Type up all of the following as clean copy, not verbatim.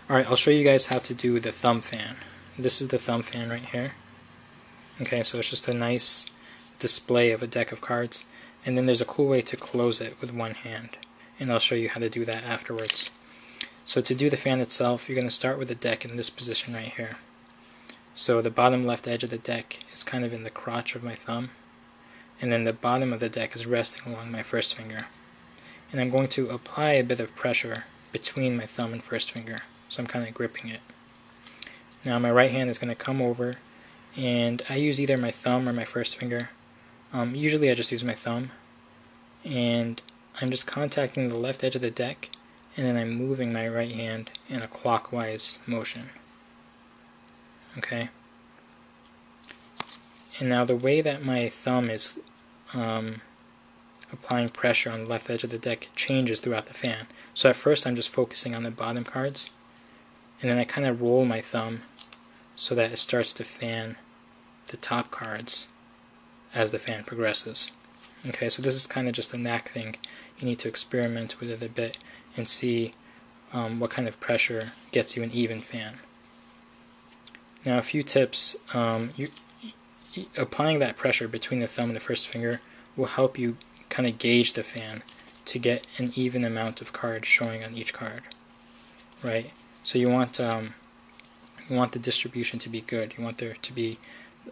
Alright, I'll show you guys how to do the thumb fan. This is the thumb fan right here. Okay, so it's just a nice display of a deck of cards, and then there's a cool way to close it with one hand, and I'll show you how to do that afterwards. So to do the fan itself, you're going to start with the deck in this position right here. So the bottom left edge of the deck is kind of in the crotch of my thumb, and then the bottom of the deck is resting along my first finger. And I'm going to apply a bit of pressure between my thumb and first finger, so I'm kind of gripping it. Now my right hand is going to come over, and I use either my thumb or my first finger. Usually I just use my thumb, and I'm just contacting the left edge of the deck, and then I'm moving my right hand in a clockwise motion. Okay? And now the way that my thumb is applying pressure on the left edge of the deck changes throughout the fan. So at first I'm just focusing on the bottom cards, and then I kind of roll my thumb so that it starts to fan the top cards as the fan progresses. Okay, so this is kind of just a knack thing. You need to experiment with it a bit and see what kind of pressure gets you an even fan. Now a few tips. Applying that pressure between the thumb and the first finger will help you kind of gauge the fan to get an even amount of card showing on each card. Right? So you want the distribution to be good. You want there to be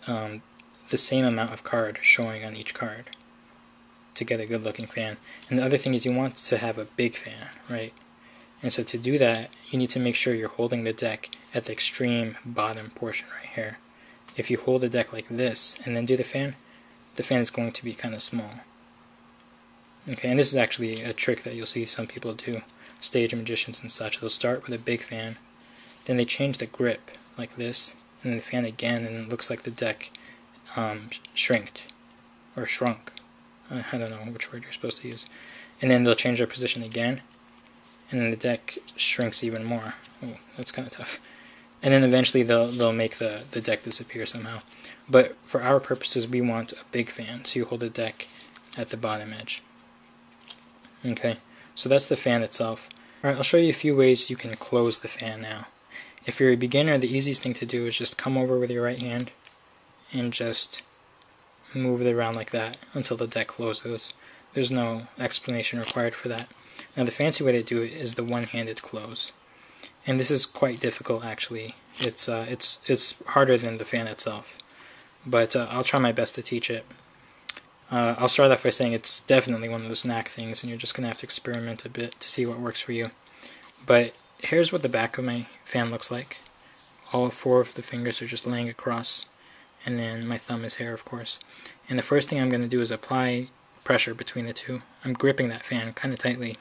the same amount of card showing on each card to get a good looking fan. And the other thing is you want to have a big fan, right? And so to do that, you need to make sure you're holding the deck at the extreme bottom portion right here. If you hold the deck like this and then do the fan is going to be kind of small. Okay, and this is actually a trick that you'll see some people do, stage magicians and such. They'll start with a big fan, then they change the grip like this, and then the fan again, and it looks like the deck shrunk. I don't know which word you're supposed to use. And then they'll change their position again, and then the deck shrinks even more. Oh, that's kind of tough. And then eventually they'll make the deck disappear somehow. But for our purposes, we want a big fan, so you hold the deck at the bottom edge. Okay, so that's the fan itself. Alright, I'll show you a few ways you can close the fan now. If you're a beginner, the easiest thing to do is just come over with your right hand and just move it around like that until the deck closes. There's no explanation required for that. Now the fancy way to do it is the one-handed close. And this is quite difficult actually. It's harder than the fan itself. But I'll try my best to teach it. I'll start off by saying it's definitely one of those knack things, and you're just going to have to experiment a bit to see what works for you. But here's what the back of my fan looks like. All four of the fingers are just laying across, and then my thumb is here, of course. And the first thing I'm going to do is apply pressure between the two. I'm gripping that fan kind of tightly.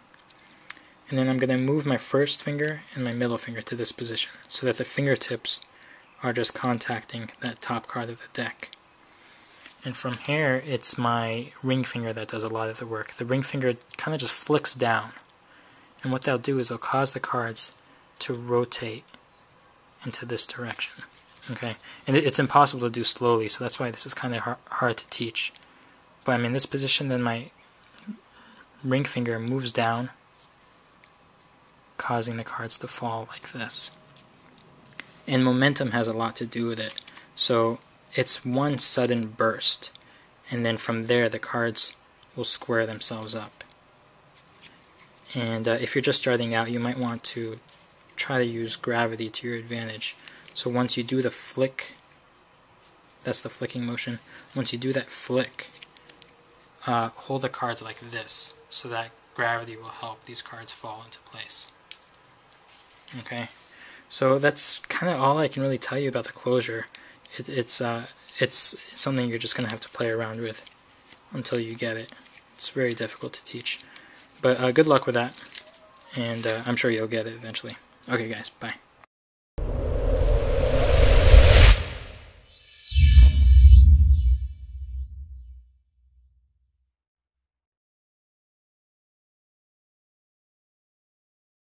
And then I'm going to move my first finger and my middle finger to this position, so that the fingertips are just contacting that top card of the deck. And from here, it's my ring finger that does a lot of the work. The ring finger kind of just flicks down. And what that'll do is it'll cause the cards to rotate into this direction. Okay, and it's impossible to do slowly, so that's why this is kind of hard to teach. But I'm in this position, then my ring finger moves down, causing the cards to fall like this. And momentum has a lot to do with it. So it's one sudden burst, and then from there the cards will square themselves up. And if you're just starting out, you might want to try to use gravity to your advantage. So once you do the flick, that's the flicking motion, once you do that flick, hold the cards like this, so that gravity will help these cards fall into place. Okay, so that's kind of all I can really tell you about the closure. It's something you're just going to have to play around with until you get it. It's very difficult to teach. But good luck with that, and I'm sure you'll get it eventually. Okay guys, bye.